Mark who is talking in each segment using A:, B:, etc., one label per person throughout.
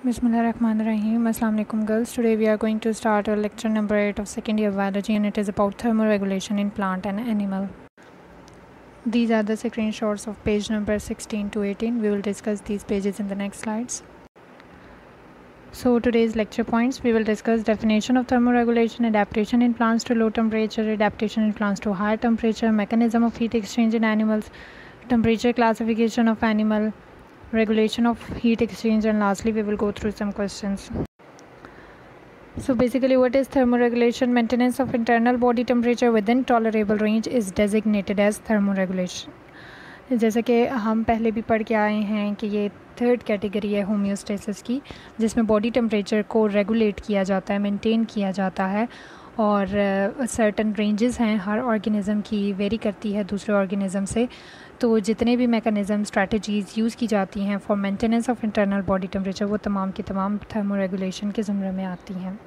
A: Bismillahirrahmanirrahim. Assalamu alaikum girls. Today we are going to start our lecture number 8 of second year biology, and it is about thermoregulation in plant and animal. These are the screenshots of page number 16 to 18. We will discuss these pages in the next slides. So today's lecture points, we will discuss definition of thermoregulation, adaptation in plants to low temperature, adaptation in plants to high temperature, mechanism of heat exchange in animals, temperature classification of animal, regulation of heat exchange, and lastly we will go through some questions. So basically, what is thermoregulation? Maintenance of internal body temperature within tolerable range is designated as thermoregulation. जैसे कि हम पहले भी पढ़ के आए हैं कि ये थर्ड कैटेगरी है होम्योस्टेसिस की, जिसमें बॉडी टेम्परेचर को रेगुलेट किया जाता है, मेंटेन किया जाता है, और सर्टन रेंजेस हैं हर ऑर्गेनिज़म की, वेरी करती है दूसरे ऑर्गेनिज़म से. तो जितने भी मैकेनिज़्म स्ट्रैटेजीज़ यूज़ की जाती हैं for maintenance of internal body temperature, वो तमाम की तमाम थर्मोरेगुलेशन के ज़ुमरे में आती हैं.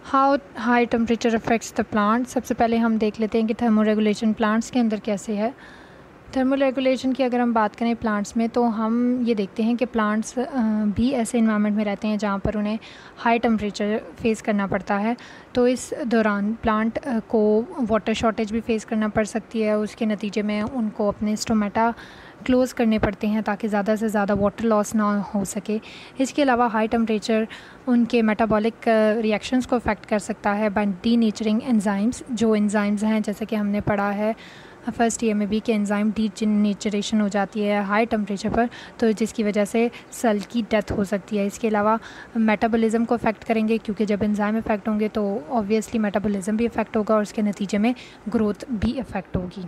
A: How high temperature affects the plant. सबसे पहले हम देख लेते हैं कि थर्मोरेगुलेशन प्लांट्स के अंदर कैसे है. थर्मोरेगुलेशन की अगर हम बात करें प्लांट्स में, तो हम ये देखते हैं कि प्लांट्स भी ऐसे इन्वायरमेंट में रहते हैं जहाँ पर उन्हें हाई टेम्परेचर फेस करना पड़ता है. तो इस दौरान प्लांट को वाटर शॉर्टेज भी फेस करना पड़ सकती है. उसके नतीजे में उनको अपने स्टोमेटा क्लोज़ करने पड़ते हैं ताकि ज़्यादा से ज़्यादा वाटर लॉस ना हो सके. इसके अलावा हाई टेम्परेचर उनके मेटाबॉलिक रिएक्शंस को अफेक्ट कर सकता है बाय डीनेचरिंग एंजाइम्स. जो एंजाइम्स हैं, जैसे कि हमने पढ़ा है फर्स्ट ईयर में भी, कि एंजाइम डीनेचरेशन हो जाती है हाई टेम्परेचर पर, तो जिसकी वजह से सेल की डेथ हो सकती है. इसके अलावा मेटाबॉलिज्म को अफेक्ट करेंगे, क्योंकि जब एंजाइम इफेक्ट होंगे तो ऑब्वियसली मेटाबॉलिज्म भी अफेक्ट होगा और उसके नतीजे में ग्रोथ भी अफेक्ट होगी.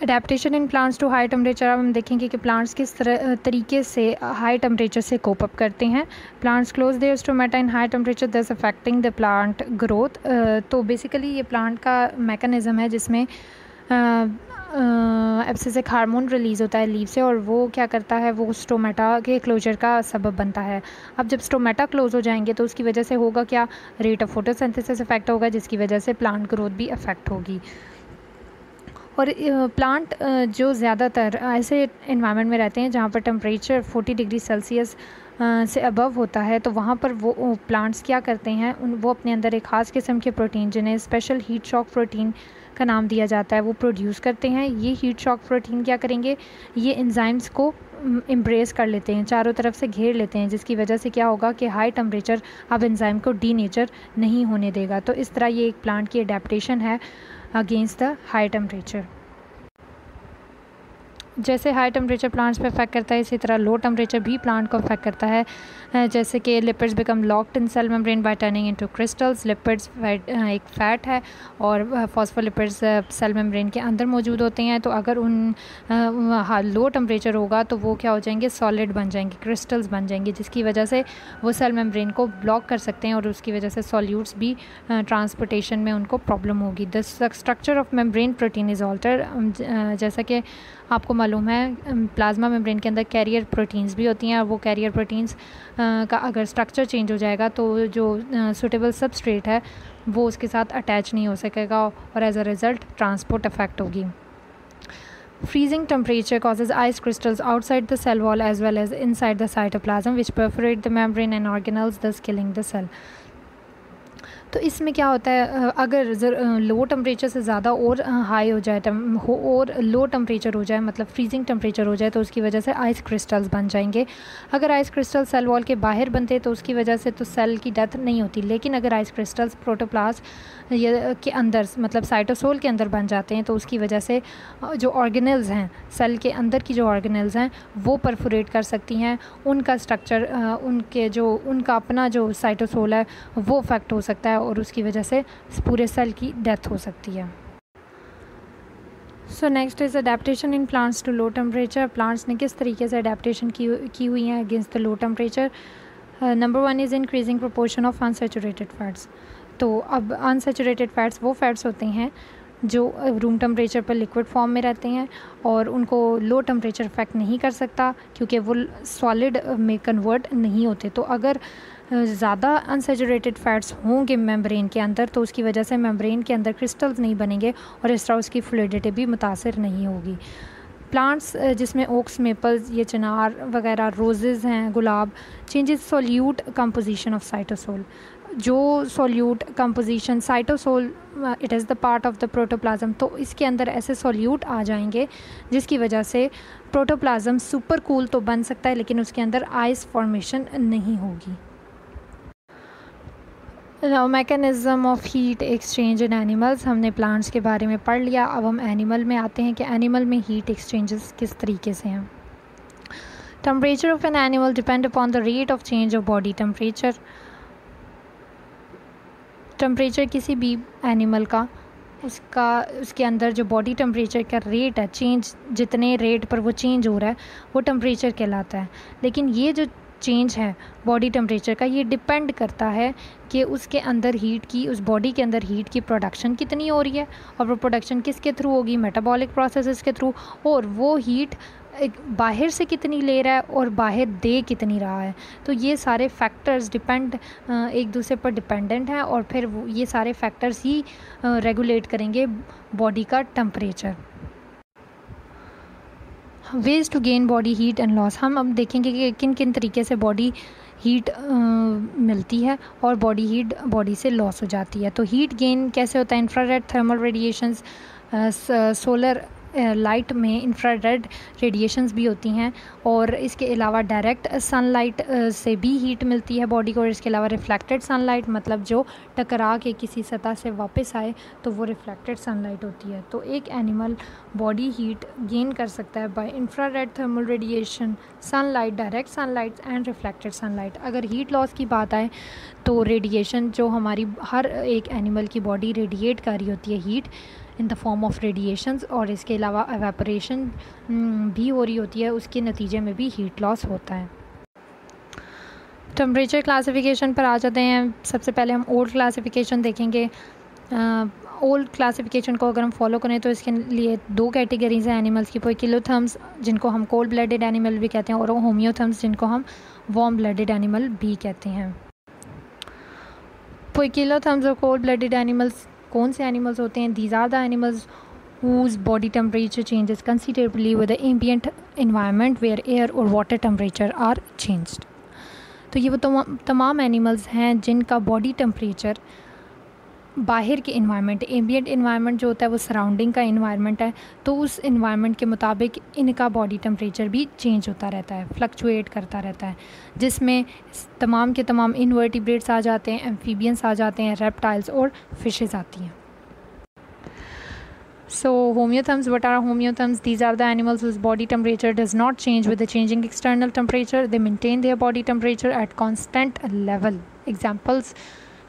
A: Adaptation in plants to high temperature. अब हम देखेंगे कि प्लांट्स किस तरीके से हाई टेम्परेचर से कोप अप करते हैं. Plants close their stomata in high temperature thus affecting the plant growth. तो बेसिकली ये प्लांट का मैकेनिज़्म है जिसमें एब्सिसिक हार्मोन रिलीज़ होता है लीव से, और वो क्या करता है, वो स्टोमेटा के क्लोजर का सबब बनता है. अब जब स्टोमेटा क्लोज हो जाएंगे तो उसकी वजह से होगा क्या, रेट ऑफ फोटोसिंथेसिस इफेक्ट होगा, जिसकी वजह से प्लांट ग्रोथ भी अफेक्ट होगी. और प्लांट जो ज़्यादातर ऐसे इन्वायरमेंट में रहते हैं जहाँ पर टेम्परेचर 40 डिग्री सेल्सियस से अबव होता है, तो वहाँ पर वो प्लांट्स क्या करते हैं, वो अपने अंदर एक ख़ास किस्म के प्रोटीन, जिन्हें स्पेशल हीट शॉक प्रोटीन का नाम दिया जाता है, वो प्रोड्यूस करते हैं. ये हीट शॉक प्रोटीन क्या करेंगे, ये एंजाइम्स को एम्ब्रेस कर लेते हैं, चारों तरफ से घेर लेते हैं, जिसकी वजह से क्या होगा कि हाई टेम्परेचर अब एंजाइम को डीनेचर नहीं होने देगा. तो इस तरह ये एक प्लांट की अडेप्टेशन है अगेंस्ट द हाई टेम्परेचर. जैसे हाई टेम्परेचर प्लांट्स पे अफेक्ट करता है, इसी तरह लो टेम्परेचर भी प्लांट को अफेक्ट करता है. जैसे कि lipids become locked in cell membrane by turning into crystals. Lipids एक फ़ैट है और फॉस्फोलिपिड्स सेल मेम्ब्रेन के अंदर मौजूद होते हैं. तो अगर उन लो टेम्परेचर होगा तो वो क्या हो जाएंगे, सॉलिड बन जाएंगे, क्रिस्टल्स बन जाएंगे, जिसकी वजह से वो सेल मेम्ब्रेन को ब्लॉक कर सकते हैं और उसकी वजह से सॉल्यूट्स भी ट्रांसपोर्टेशन में उनको प्रॉब्लम होगी. The structure of membrane protein is alter. जैसा कि आपको मालूम है, प्लाज्मा मेम्ब्रेन के अंदर कैरियर प्रोटीन्स भी होती हैं, और वो कैरियर प्रोटीन्स का अगर स्ट्रक्चर चेंज हो जाएगा तो जो सूटेबल सबस्ट्रेट है वो उसके साथ अटैच नहीं हो सकेगा, और as a result transport affect होगी. Freezing temperature causes ice crystals outside the cell wall as well as inside the cytoplasm, which perforate the membrane and organelles, thus killing the cell. तो इसमें क्या होता है, अगर लो टेम्परेचर से ज़्यादा और हाई हो जाए और लो टेम्परेचर हो जाए, मतलब फ्रीजिंग टेम्परेचर हो जाए, तो उसकी वजह से आइस क्रिस्टल्स बन जाएंगे. अगर आइस क्रिस्टल सेल वॉल के बाहर बनते तो उसकी वजह से तो सेल की डेथ नहीं होती, लेकिन अगर आइस क्रिस्टल्स प्रोटोप्लास्ट के अंदर, मतलब साइटोसोल के अंदर बन जाते हैं, तो उसकी वजह से जो ऑर्गेनेल्स हैं, सेल के अंदर की जो ऑर्गेनेल्स हैं वो परफोरेट कर सकती हैं. उनका स्ट्रक्चर, उनका अपना जो साइटोसोल है वो अफेक्ट हो सकता है, और उसकी वजह से पूरे सेल की डेथ हो सकती है. So next is adaptation in plants to low temperature. Plants ने किस तरीके से अडेप्टेशन की हुई है against the low temperature. Number 1 is increasing proportion of unsaturated fats. तो अब अनसेचुरेटेड फैट्स वो फैट्स होते हैं जो रूम टेम्परेचर पर लिक्विड फॉर्म में रहते हैं और उनको लो टेम्परेचर अफेक्ट नहीं कर सकता, क्योंकि वो सॉलिड में कन्वर्ट नहीं होते. तो अगर ज़्यादा अनसेचुरेटेड फैट्स होंगे मेम्ब्रेन के अंदर, तो उसकी वजह से मेम्ब्रेन के अंदर क्रिस्टल्स नहीं बनेंगे और इस तरह उसकी फ्लूइडिटी भी मुतासर नहीं होगी. प्लांट्स जिसमें ओक्स, मेपल्स, ये चिनार वगैरह, रोजेज़ हैं, गुलाब, changes solute composition of cytosol. जो solute composition cytosol it is the part of the protoplasm, तो इसके अंदर ऐसे सोल्यूट आ जाएंगे जिसकी वजह से प्रोटोप्लाज्म सुपर कूल तो बन सकता है लेकिन उसके अंदर आइस फॉर्मेशन नहीं होगी। Mechanism of heat exchange in animals, हमने प्लांट्स के बारे में पढ़ लिया। अब हम एनिमल में आते हैं कि एनिमल में हीट एक्सचेंजेस किस तरीके से हैं। Temperature of an animal depend upon the rate of change of body temperature. Temperature किसी भी एनिमल का उसके अंदर जो बॉडी टेम्परेचर का रेट है, चेंज जितने रेट पर वो चेंज हो रहा है वो टेम्परेचर कहलाता है। लेकिन ये जो चेंज है बॉडी टेम्परेचर का, ये डिपेंड करता है कि उसके अंदर हीट की, उस बॉडी के अंदर हीट की प्रोडक्शन कितनी हो रही है, और वो प्रोडक्शन किसके थ्रू होगी, मेटाबॉलिक प्रोसेसेस के थ्रू, और वो हीट बाहर से कितनी ले रहा है और बाहर दे कितनी रहा है। तो ये सारे फैक्टर्स एक दूसरे पर डिपेंडेंट हैं और फिर ये सारे फैक्टर्स ही रेगुलेट करेंगे बॉडी का temperature. Ways to gain body heat and loss, हम अब देखेंगे कि किन किन तरीके से बॉडी हीट मिलती है और बॉडी हीट बॉडी से लॉस हो जाती है। तो हीट गेन कैसे होता है, infrared thermal radiations, solar light में इंफ्रारेड रेडिएशंस भी होती हैं, और इसके अलावा डायरेक्ट सनलाइट से भी हीट मिलती है बॉडी को, और इसके अलावा रिफ्लेक्टेड सनलाइट, मतलब जो टकरा के किसी सतह से वापस आए तो वो रिफ्लेक्टेड सनलाइट होती है। तो एक एनिमल बॉडी हीट गेन कर सकता है by infrared thermal radiation, sunlight, direct sunlight and reflected sunlight. अगर हीट लॉस की बात आए तो रेडिएशन जो हमारी हर एक एनिमल की बॉडी रेडिएट कर रही होती है heat in the form of radiations, और इसके अलावा एवेपोरेशन भी हो रही होती है, उसके नतीजे में भी हीट लॉस होता है। टेम्परेचर क्लासिफिकेशन पर आ जाते हैं। सबसे पहले हम ओल्ड क्लासिफिकेशन देखेंगे। ओल्ड क्लासिफिकेशन को अगर हम फॉलो करें तो इसके लिए दो कैटेगरीज हैं एनिमल्स की, पोइकिलोथर्म्स जिनको हम कोल्ड ब्लडेड एनिमल भी कहते हैं, और होम्योथर्म्स जिनको हम वार्म ब्लडेड एनिमल भी कहते हैं। पोइकिलोथर्म्स और कोल्ड ब्लडेड एनिमल्स कौन से एनिमल्स होते हैं? These are the animals whose body temperature changes considerably with the ambient environment where air or water temperature are changed। तो ये वो तमाम एनिमल्स हैं जिनका बॉडी टेम्परेचर बाहर के इन्वायरमेंट, एम्बिएंट इन्वायरमेंट जो होता है वो सराउंडिंग का इन्वायरमेंट है, तो उस इन्वायरमेंट के मुताबिक इनका बॉडी टेम्परेचर भी चेंज होता रहता है, फ्लक्चुएट करता रहता है, जिसमें तमाम के तमाम इनवर्टिब्रेट्स आ जाते हैं, एम्फीबियंस आ जाते हैं, रेप्टाइल्स और फिशेस आती हैं। So homeotherms, what are homeotherms? These are the animals whose body temperature does not change with the changing external temperature. They maintain their body temperature at constant level. Examples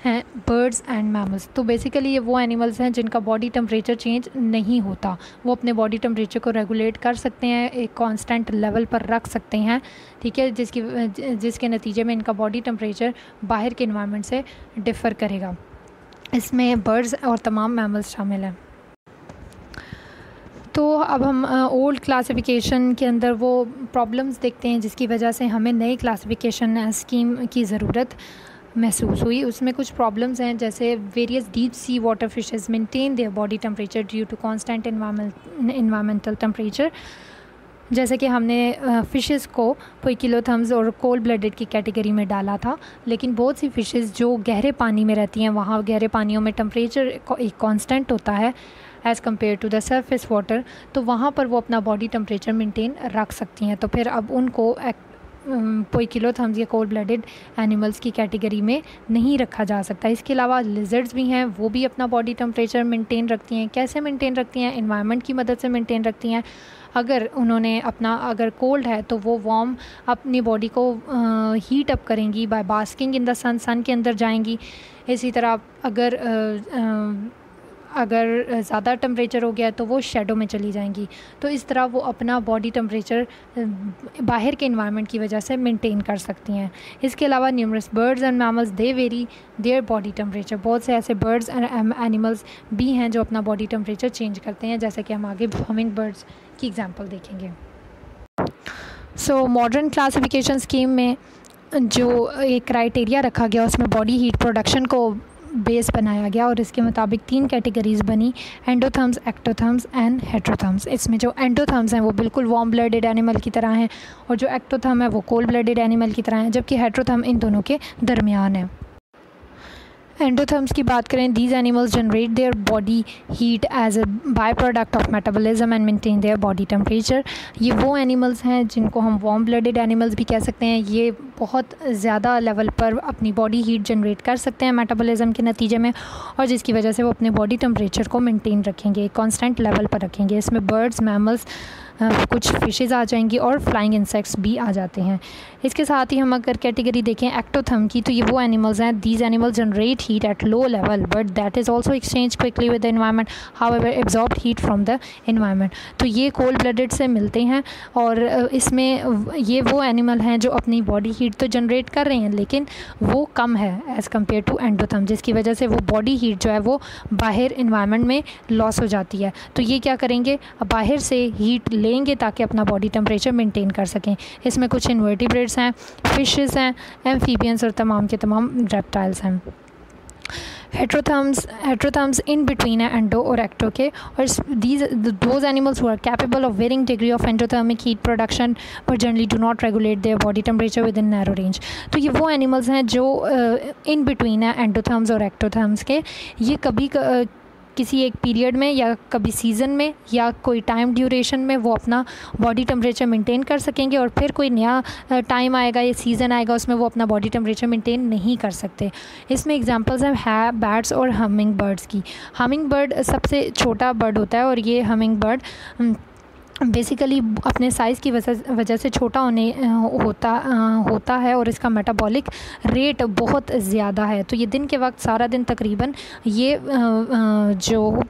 A: हैं birds and mammals। तो basically ये वो animals हैं जिनका body temperature change नहीं होता, वो अपने बॉडी टेम्परेचर को रेगुलेट कर सकते हैं, एक कांस्टेंट लेवल पर रख सकते हैं, ठीक है, जिसके नतीजे में इनका बॉडी टेम्परेचर बाहर के इन्वायरमेंट से डिफ़र करेगा। इसमें बर्ड्स और तमाम मैमल्स शामिल हैं। तो अब हम ओल्ड क्लासिफिकेशन के अंदर वो प्रॉब्लम्स देखते हैं जिसकी वजह से हमें नई क्लासिफिकेशन स्कीम की ज़रूरत महसूस हुई। उसमें कुछ प्रॉब्लम्स हैं, जैसे various deep sea water fishes maintain their body temperature due to constant environmental temperature. जैसे कि हमने फ़िशेस को पोइकिलोथर्म्स और कोल्ड ब्लडेड की कैटेगरी में डाला था, लेकिन बहुत सी फ़िशेस जो गहरे पानी में रहती हैं, वहाँ गहरे पानियों में टेम्परेचर एक कांस्टेंट होता है as compare to the surface water, तो वहाँ पर वो अपना बॉडी टेम्परेचर मेंटेन रख सकती हैं। तो फिर अब उनको पोइकिलोथर्म्स या कोल्ड ब्लडेड एनिमल्स की कैटेगरी में नहीं रखा जा सकता। इसके अलावा लिजर्ड्स भी हैं, वो भी अपना बॉडी टेम्परेचर मेंटेन रखती हैं। कैसे मेंटेन रखती हैं? इन्वायरमेंट की मदद से मेंटेन रखती हैं। अगर कोल्ड है तो वो वार्म अपनी बॉडी को हीट अप करेंगी बाय बास्किंग इन द सन के अंदर जाएंगी। इसी तरह अगर ज़्यादा टेम्परेचर हो गया तो वो शेडो में चली जाएंगी। तो इस तरह वो अपना बॉडी टेम्परेचर बाहर के इन्वायरमेंट की वजह से मेंटेन कर सकती हैं। इसके अलावा numerous birds and mammals they very there body temperature. बहुत से ऐसे बर्ड्स एंड एनिमल्स भी हैं जो अपना बॉडी टेम्परेचर चेंज करते हैं, जैसे कि हम आगे हमिंग बर्ड्स की एग्जांपल देखेंगे। सो मॉडर्न क्लासिफिकेशन स्कीम में जो एक क्राइटेरिया रखा गया उसमें बॉडी हीट प्रोडक्शन को बेस बनाया गया और इसके मुताबिक 3 कैटेगरीज़ बनी, एंडोथर्म्स, एक्टोथर्म्स एंड हेटेरोथर्म्स। इसमें जो एंडोथर्म्स हैं वो बिल्कुल वार्म ब्लडेड एनिमल की तरह हैं और जो एक्टोथर्म है वो कोल्ड ब्लडेड एनिमल की तरह हैं, जबकि हेटेरोथर्म इन दोनों के दरमियान है। एंडोथर्म्स की बात करें, these animals generate their body heat as a by product of metabolism and maintain their body temperature. ये वो एनिमल्स हैं जिनको हम वार्म ब्लडेड एनिमल्स भी कह सकते हैं। ये बहुत ज़्यादा लेवल पर अपनी बॉडी हीट जनरेट कर सकते हैं मेटाबॉलिज्म के नतीजे में, और जिसकी वजह से वो अपने बॉडी टेम्परेचर को मेंटेन रखेंगे, कॉन्स्टेंट लेवल पर रखेंगे। इसमें बर्ड्स, मैमल्स, कुछ फिशेज़ आ जाएंगी और फ्लाइंग इंसेक्ट्स भी आ जाते हैं। इसके साथ ही हम अगर कैटेगरी देखें एक्टोथर्म की, तो ये वो एनिमल्स हैं, these animals generate heat at low level but that is also exchange quickly with the environment, however absorbed heat from the environment. तो ये कोल्ड ब्लडेड से मिलते हैं और इसमें ये वो एनिमल हैं जो अपनी बॉडी हीट तो जनरेट कर रहे हैं लेकिन वो कम है एज़ कम्पेयर टू एंडोथर्म, जिसकी वजह से वो बॉडी हीट जो है वो बाहर इन्वायरमेंट में लॉस हो जाती है। तो ये क्या करेंगे, बाहर से हीट लेंगे ताकि अपना बॉडी टेम्परेचर मेंटेन कर सकें। इसमें कुछ इन्वर्टिब्रेट्स हैं, फिशेस हैं, एम्फीबियंस और तमाम के तमाम रेप्टाइल्स हैं। हेटेरोथर्म्स इन बिटवीन है एंडो और एक्टो के, और those animals who are capable of varying degree of endothermic heat production but generally do not regulate their body temperature within narrow range. तो ये वो एनिमल्स हैं जो इन बिटवीन है एंडोथर्म्स और एक्टोथर्म्स के। ये कभी किसी एक पीरियड में या कभी सीज़न में या कोई टाइम ड्यूरेशन में वो अपना बॉडी टेम्परेचर मेंटेन कर सकेंगे, और फिर कोई नया टाइम आएगा या सीज़न आएगा उसमें वो अपना बॉडी टेम्परेचर मेंटेन नहीं कर सकते। इसमें एग्जांपल्स हैं बैट्स और हमिंग बर्ड्स की। हमिंग बर्ड सबसे छोटा बर्ड होता है और ये हमिंग बर्ड बेसिकली अपने साइज़ की वजह से छोटा होता है और इसका मेटाबॉलिक रेट बहुत ज़्यादा है। तो ये दिन के वक्त सारा दिन तकरीबन ये जो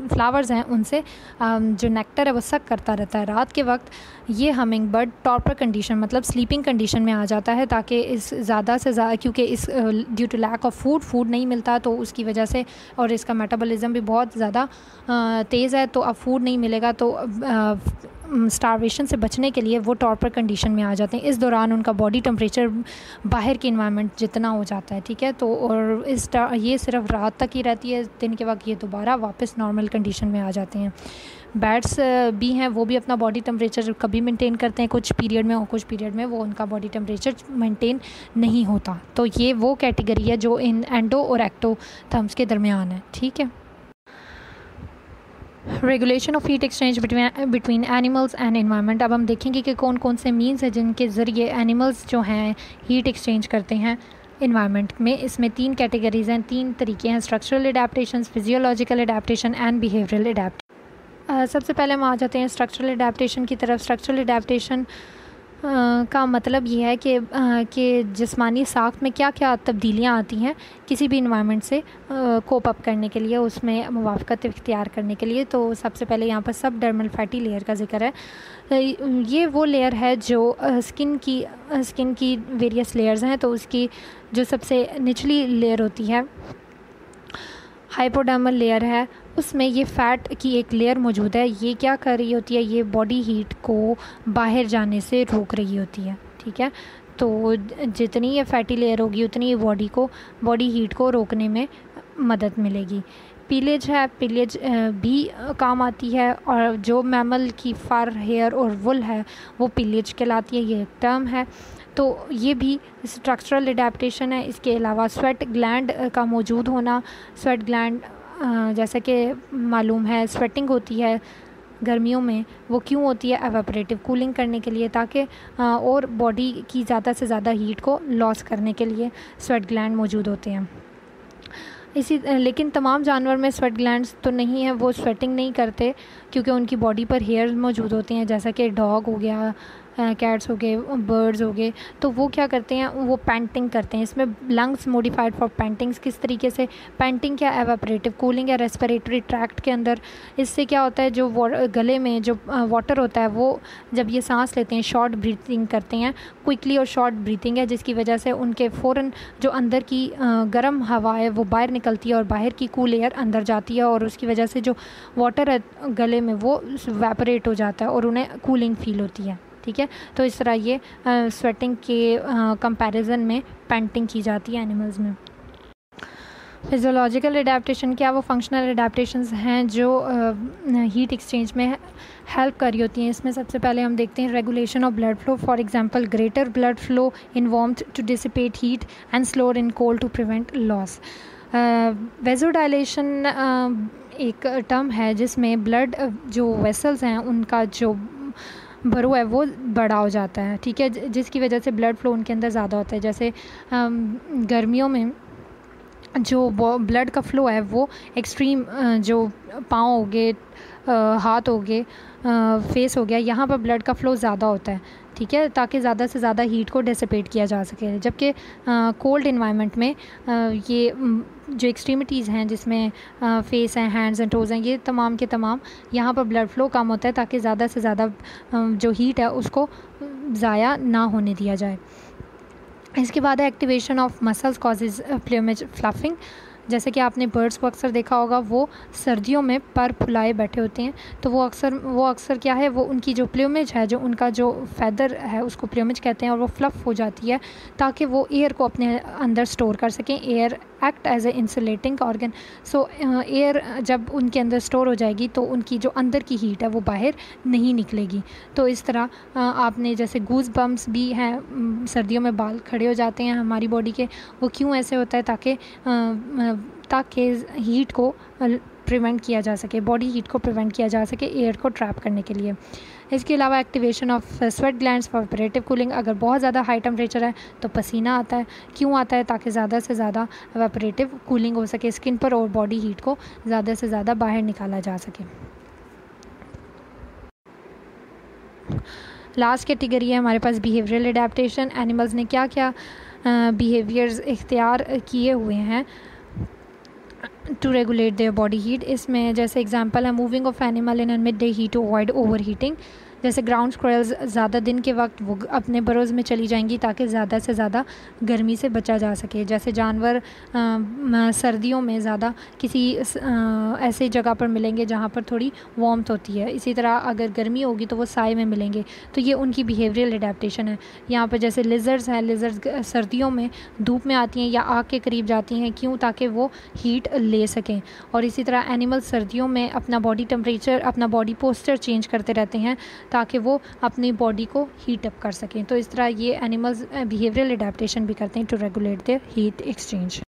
A: फ्लावर्स हैं उनसे जो नेक्टर है वो सक करता रहता है। रात के वक्त ये हमिंग बर्ड टॉर्पर कंडीशन मतलब स्लीपिंग कंडीशन में आ जाता है ताकि इस ज़्यादा से ज़्यादा, क्योंकि इस due to lack of food नहीं मिलता तो उसकी वजह से, और इसका मेटाबॉलिज्म भी बहुत ज़्यादा तेज़ है, तो अब फूड नहीं मिलेगा तो स्टारवेशन से बचने के लिए वो टॉर्पर कंडीशन में आ जाते हैं। इस दौरान उनका बॉडी टेम्परेचर बाहर के इन्वायरमेंट जितना हो जाता है, ठीक है। तो और ये सिर्फ रात तक ही रहती है, दिन के वक्त ये दोबारा वापस नॉर्मल कंडीशन में आ जाते हैं। बैट्स भी हैं, वो भी अपना बॉडी टेम्परेचर कभी मेंटेन करते हैं कुछ पीरियड में, और कुछ पीरियड में वो उनका बॉडी टेम्परेचर मेंटेन नहीं होता। तो ये वो कैटेगरी है जो इन एंडो और एक्टो थर्म्स के दरमियान है, ठीक है। Regulation of heat exchange between animals and environment. अब हम देखेंगे कि कौन कौन से मीन्स हैं जिनके ज़रिए एनिमल्स जो हैं हीट एक्सचेंज करते हैं इन्वायरमेंट में। इसमें 3 कैटेगरीज़ हैं, 3 तरीके हैं, structural adaptation, physiological adaptation and behavioural adaptation. सबसे पहले हम आ जाते हैं स्ट्रक्चरल एडेप्टेशन की तरफ। स्ट्रक्चरल एडेप्टेशन का मतलब ये है कि जिस्मानी साख्त में क्या क्या तब्दीलियाँ आती हैं किसी भी इन्वायरमेंट से कोप अप करने के लिए, उसमें मुवाफ़क़त इख्तियार करने के लिए। तो सबसे पहले यहाँ पर सब डर्मल फैटी लेयर का जिक्र है। ये वो लेयर है जो स्किन की वेरियस लेयर्स हैं। तो उसकी जो सबसे निचली लेयर होती है हाइपोडर्मल लेयर है, उसमें ये फ़ैट की एक लेयर मौजूद है। ये क्या कर रही होती है, ये बॉडी हीट को बाहर जाने से रोक रही होती है, ठीक है। तो जितनी ये फैटी लेयर होगी उतनी ये बॉडी हीट को रोकने में मदद मिलेगी। पीलेज है, पीलेज भी काम आती है, और जो मैमल की फर, हेयर और वुल है वो पीलेज कहलाती है, ये एक टर्म है। तो ये भी स्ट्रक्चरल एडेप्टेशन है। इसके अलावा स्वेट ग्लैंड का मौजूद होना, स्वेट ग्लैंड जैसा कि मालूम है स्वेटिंग होती है गर्मियों में, वो क्यों होती है, एवापोरेटिव कूलिंग करने के लिए, ताकि और बॉडी की ज़्यादा से ज़्यादा हीट को लॉस करने के लिए स्वेट ग्लैंड मौजूद होते हैं। लेकिन तमाम जानवर में स्वेट ग्लैंड्स तो नहीं है, वो स्वेटिंग नहीं करते क्योंकि उनकी बॉडी पर हेयर्स मौजूद होते हैं, जैसा कि डॉग हो गया, कैट्स हो गए, बर्ड्स हो गए। तो वो क्या करते हैं, वो पैंटिंग करते हैं। इसमें लंग्स मॉडिफाइड फॉर पैंटिंग्स। किस तरीके से पैंटिंग, क्या एवापोरेटिव कूलिंग या रेस्पिरेटरी ट्रैक्ट के अंदर। इससे क्या होता है, जो गले में जो वाटर होता है वो जब ये सांस लेते हैं शॉर्ट ब्रीथिंग करते हैं, क्विकली और शॉर्ट ब्रीथिंग है, जिसकी वजह से उनके फ़ौरन जो अंदर की गर्म हवा है वो बाहर निकलती है और बाहर की कूल एयर अंदर जाती है, और उसकी वजह से जो वाटर है गले में वो वेपोरेट हो जाता है और उन्हें कूलिंग फील होती है, ठीक है। तो इस तरह ये स्वेटिंग के कंपैरिजन में पेंटिंग की जाती है एनिमल्स में। फिजियोलॉजिकल एडेप्टेशन क्या, वो फंक्शनल एडेप्टेशंस हैं जो हीट एक्सचेंज में हेल्प कर रही होती हैं। इसमें सबसे पहले हम देखते हैं regulation of blood flow, for example greater blood flow in warmth to dissipate heat and slower in cold to prevent loss. Vasodilation एक टर्म है जिसमें ब्लड जो वेसल्स हैं उनका जो बरो है वो बड़ा हो जाता है, ठीक है, जिसकी वजह से ब्लड फ्लो उनके अंदर ज़्यादा होता है। जैसे गर्मियों में जो ब्लड का फ़्लो है वो एक्सट्रीम, जो पाँव हो गए, हाथ हो गए, फेस हो गया, यहाँ पर ब्लड का फ़्लो ज़्यादा होता है, ठीक है, ताकि ज़्यादा से ज़्यादा हीट को डिसिपेट किया जा सके। जबकि कोल्ड इन्वायरमेंट में ये जो एक्सट्रीमिटीज़ हैं जिसमें फेस हैं, हैंड्स एंड टोज़ हैं, ये तमाम के तमाम यहाँ पर ब्लड फ़्लो कम होता है ताकि ज़्यादा से ज़्यादा जो हीट है उसको ज़ाया ना होने दिया जाए। इसके बाद है activation of muscles causes plumage fluffing. जैसे कि आपने बर्ड्स को अक्सर देखा होगा, वो सर्दियों में पर फुलाए बैठे होते हैं, तो वो अक्सर क्या है, वो उनकी जो प्लूमेज है, जो उनका जो फैदर है उसको प्लूमेज कहते हैं, और वो फ्लफ़ हो जाती है ताकि वो एयर को अपने अंदर स्टोर कर सकें। Air act as a insulating organ. So air जब उनके अंदर स्टोर हो जाएगी तो उनकी जो अंदर की हीट है वो बाहर नहीं निकलेगी। तो इस तरह आपने जैसे गूज बम्प्स भी हैं, सर्दियों में बाल खड़े हो जाते हैं हमारी बॉडी के, वो क्यों ऐसे होता है, ताकि हीट को प्रिवेंट किया जा सके, बॉडी हीट को प्रिवेंट किया जा सके एयर को ट्रैप करने के लिए। इसके अलावा activation of sweat glands for evaporative cooling. अगर बहुत ज़्यादा हाई टेम्परेचर है तो पसीना आता है, क्यों आता है, ताकि ज़्यादा से ज़्यादा वेपरेटिव कूलिंग हो सके स्किन पर और बॉडी हीट को ज़्यादा से ज़्यादा बाहर निकाला जा सके। लास्ट कैटेगरी है हमारे पास बिहेवियरल एडेप्टेशन। एनिमल्स ने क्या क्या बिहेवियर्स इख्तियार किए हुए हैं to regulate their body heat. इसमें जैसे एग्जांपल है moving of animal in mid day heat to avoid over heating. जैसे ग्राउंड स्क्वेरल्स ज़्यादा दिन के वक्त वो अपने बरोज़ में चली जाएंगी ताकि ज़्यादा से ज़्यादा गर्मी से बचा जा सके। जैसे जानवर सर्दियों में ज़्यादा किसी ऐसे जगह पर मिलेंगे जहाँ पर थोड़ी वार्मथ होती है, इसी तरह अगर गर्मी होगी तो वो साए में मिलेंगे। तो ये उनकी बिहेवियरल एडेप्टेशन है। यहाँ पर जैसे लिजर्ड्स हैं, लिजर्ड्स सर्दियों में धूप में आती हैं या आग के करीब जाती हैं, क्यों, ताकि वो हीट ले सकें। और इसी तरह एनिमल सर्दियों में अपना बॉडी टेम्परेचर, अपना बॉडी पोस्चर चेंज करते रहते हैं ताकि वो अपनी बॉडी को हीट अप कर सकें। तो इस तरह ये एनिमल्स बिहेवियरल एडेप्टेशन भी करते हैं to regulate their heat exchange.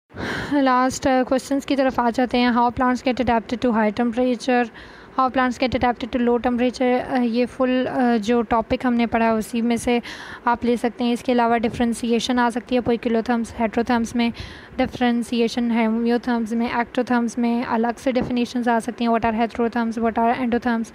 A: Last questions की तरफ आ जाते हैं। How plants get adapted to high temperature, how plants get adapted to low temperature. ये फुल जो टॉपिक हमने पढ़ा है उसी में से आप ले सकते हैं। इसके अलावा डिफ्रेंसीशन आ सकती है पोइकिलोथर्म्स हेट्रोथर्म्स में, डिफ्रेंसीशन हेमियोथर्म्स में, एक्टोथर्म्स में अलग से डेफिनेशंस आ सकती हैं। What are heterotherms, what are endotherms,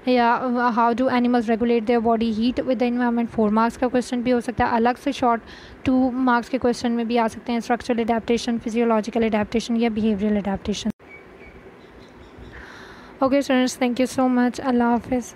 A: या how do animals regulate their body heat with the environment. 4 marks का क्वेश्चन भी हो सकता है अलग से, शॉर्ट 2 मार्क्स के क्वेश्चन में भी आ सकते हैं। स्ट्रक्चरल एडेप्टेशन, फिजियोलॉजिकल एडेप्टेशन या behavioural adaptation. Okay students, thank you so much. अल्लाह हाफिज़।